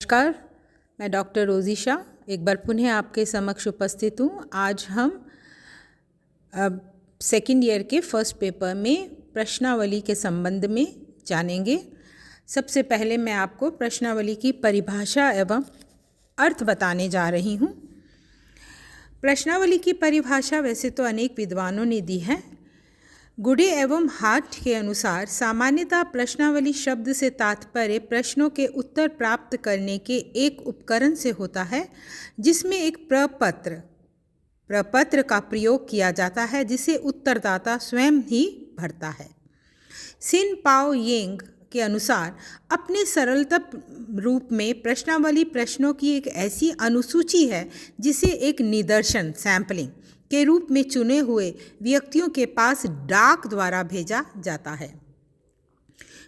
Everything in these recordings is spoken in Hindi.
नमस्कार, मैं डॉक्टर रोज़ी शाह एक बार पुनः आपके समक्ष उपस्थित हूँ। आज हम सेकेंड ईयर के फर्स्ट पेपर में प्रश्नावली के संबंध में जानेंगे। सबसे पहले मैं आपको प्रश्नावली की परिभाषा एवं अर्थ बताने जा रही हूँ। प्रश्नावली की परिभाषा वैसे तो अनेक विद्वानों ने दी है। गुडे एवं हार्ट के अनुसार सामान्यतः प्रश्नावली शब्द से तात्पर्य प्रश्नों के उत्तर प्राप्त करने के एक उपकरण से होता है, जिसमें एक प्रपत्र का प्रयोग किया जाता है, जिसे उत्तरदाता स्वयं ही भरता है। सिन पाओ येंग के अनुसार अपने सरलतम रूप में प्रश्नावली प्रश्नों की एक ऐसी अनुसूची है जिसे एक निदर्शन सैंपलिंग के रूप में चुने हुए व्यक्तियों के पास डाक द्वारा भेजा जाता है।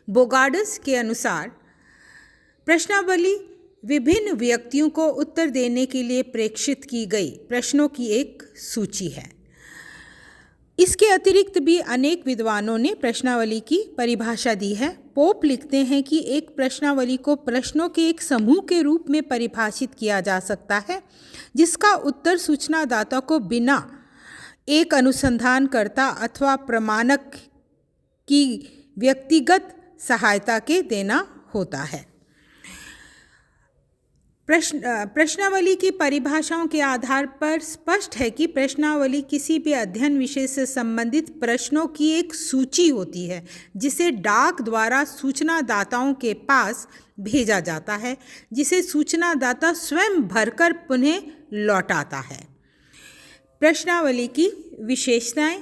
बोगार्डस के अनुसार प्रश्नावली विभिन्न व्यक्तियों को उत्तर देने के लिए प्रेषित की गई प्रश्नों की एक सूची है। इसके अतिरिक्त भी अनेक विद्वानों ने प्रश्नावली की परिभाषा दी है। पोप लिखते हैं कि एक प्रश्नावली को प्रश्नों के एक समूह के रूप में परिभाषित किया जा सकता है, जिसका उत्तर सूचनादाता को बिना एक अनुसंधानकर्ता अथवा प्रमाणक की व्यक्तिगत सहायता के देना होता है। प्रश्नावली की परिभाषाओं के आधार पर स्पष्ट है कि प्रश्नावली किसी भी अध्ययन विषय से संबंधित प्रश्नों की एक सूची होती है, जिसे डाक द्वारा सूचनादाताओं के पास भेजा जाता है, जिसे सूचनादाता स्वयं भरकर पुनः लौटाता है। प्रश्नावली की विशेषताएं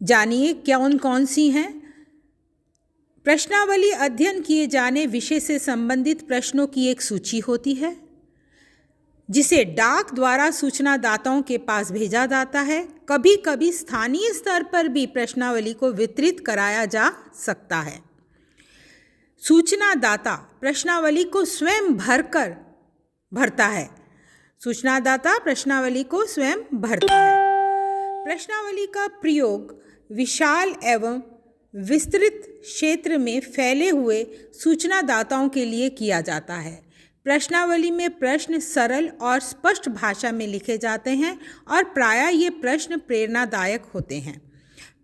जानिए कौन कौन सी हैं। प्रश्नावली अध्ययन किए जाने विषय से संबंधित प्रश्नों की एक सूची होती है, जिसे डाक द्वारा सूचनादाताओं के पास भेजा जाता है। कभी कभी स्थानीय स्तर पर भी प्रश्नावली को वितरित कराया जा सकता है। सूचनादाता प्रश्नावली को स्वयं भरता है। प्रश्नावली का प्रयोग विशाल एवं विस्तृत क्षेत्र में फैले हुए सूचनादाताओं के लिए किया जाता है। प्रश्नावली में प्रश्न सरल और स्पष्ट भाषा में लिखे जाते हैं और प्रायः ये प्रश्न प्रेरणादायक होते हैं।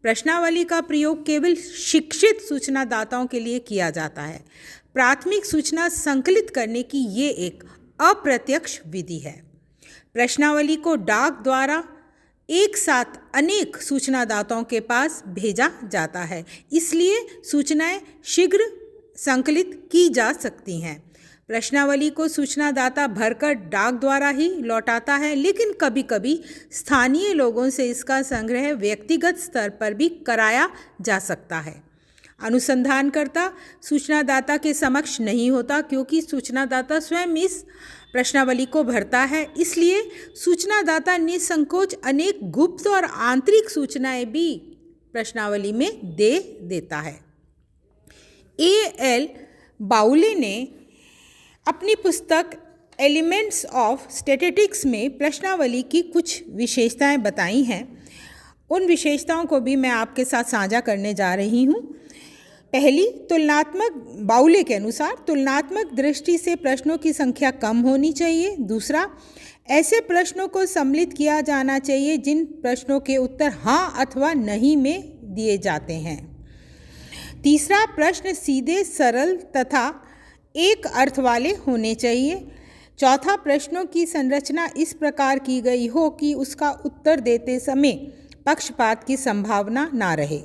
प्रश्नावली का प्रयोग केवल शिक्षित सूचनादाताओं के लिए किया जाता है। प्राथमिक सूचना संकलित करने की ये एक अप्रत्यक्ष विधि है। प्रश्नावली को डाक द्वारा एक साथ अनेक सूचनादाताओं के पास भेजा जाता है, इसलिए सूचनाएं शीघ्र संकलित की जा सकती हैं। प्रश्नावली को सूचनादाता भरकर डाक द्वारा ही लौटाता है, लेकिन कभी कभी स्थानीय लोगों से इसका संग्रह व्यक्तिगत स्तर पर भी कराया जा सकता है। अनुसंधानकर्ता सूचनादाता के समक्ष नहीं होता, क्योंकि सूचनादाता स्वयं इस प्रश्नावली को भरता है। इसलिए सूचनादाता निसंकोच अनेक गुप्त और आंतरिक सूचनाएं भी प्रश्नावली में दे देता है। A.L. बाउले ने अपनी पुस्तक एलिमेंट्स ऑफ स्टैटिस्टिक्स में प्रश्नावली की कुछ विशेषताएं बताई हैं। उन विशेषताओं को भी मैं आपके साथ साझा करने जा रही हूँ। पहली, बाउले के अनुसार तुलनात्मक दृष्टि से प्रश्नों की संख्या कम होनी चाहिए। दूसरा, ऐसे प्रश्नों को सम्मिलित किया जाना चाहिए जिन प्रश्नों के उत्तर हाँ अथवा नहीं में दिए जाते हैं। तीसरा, प्रश्न सीधे, सरल तथा एक अर्थ वाले होने चाहिए। चौथा, प्रश्नों की संरचना इस प्रकार की गई हो कि उसका उत्तर देते समय पक्षपात की संभावना ना रहे।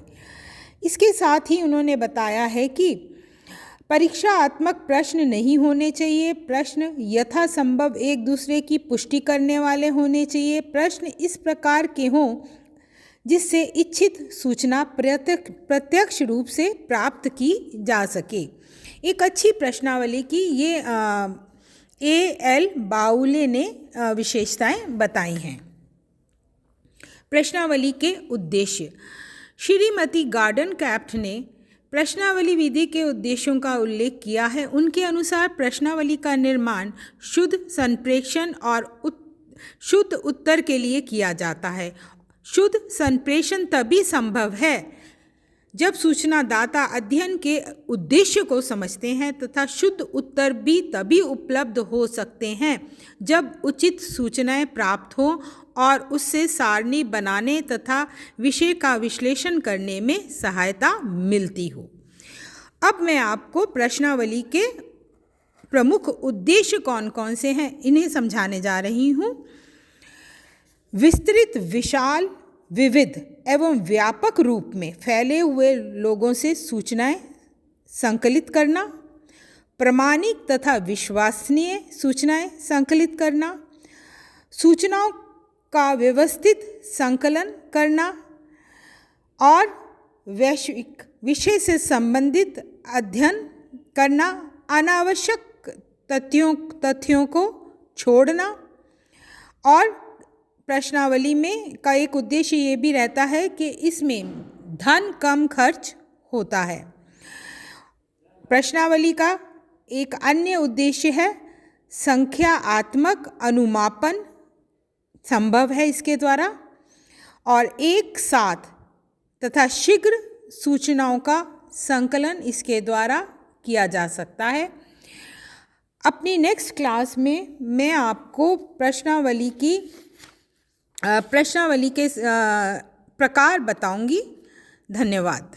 इसके साथ ही उन्होंने बताया है कि परीक्षात्मक प्रश्न नहीं होने चाहिए। प्रश्न यथासंभव एक दूसरे की पुष्टि करने वाले होने चाहिए। प्रश्न इस प्रकार के हों जिससे इच्छित सूचना प्रत्यक्ष रूप से प्राप्त की जा सके। एक अच्छी प्रश्नावली की ये A.L. बाउले ने विशेषताएं बताई हैं। प्रश्नावली के उद्देश्य। श्रीमती गॉर्डन कैप्ट ने प्रश्नावली विधि के उद्देश्यों का उल्लेख किया है। उनके अनुसार प्रश्नावली का निर्माण शुद्ध संप्रेषण और शुद्ध उत्तर के लिए किया जाता है। शुद्ध संप्रेषण तभी संभव है जब सूचनादाता अध्ययन के उद्देश्य को समझते हैं तथा शुद्ध उत्तर भी तभी उपलब्ध हो सकते हैं जब उचित सूचनाएं प्राप्त हों और उससे सारणी बनाने तथा विषय का विश्लेषण करने में सहायता मिलती हो। अब मैं आपको प्रश्नावली के प्रमुख उद्देश्य कौन कौन से हैं इन्हें समझाने जा रही हूँ। विस्तृत, विशाल, विविध एवं व्यापक रूप में फैले हुए लोगों से सूचनाएं संकलित करना, प्रामाणिक तथा विश्वसनीय सूचनाएं संकलित करना, सूचनाओं का व्यवस्थित संकलन करना और वैश्विक विषय से संबंधित अध्ययन करना, अनावश्यक तथ्यों को छोड़ना। और प्रश्नावली में का एक उद्देश्य ये भी रहता है कि इसमें धन कम खर्च होता है। प्रश्नावली का एक अन्य उद्देश्य है संख्यात्मक अनुमापन संभव है इसके द्वारा, और एक साथ तथा शीघ्र सूचनाओं का संकलन इसके द्वारा किया जा सकता है। अपनी नेक्स्ट क्लास में मैं आपको प्रश्नावली के प्रकार बताऊंगी। धन्यवाद।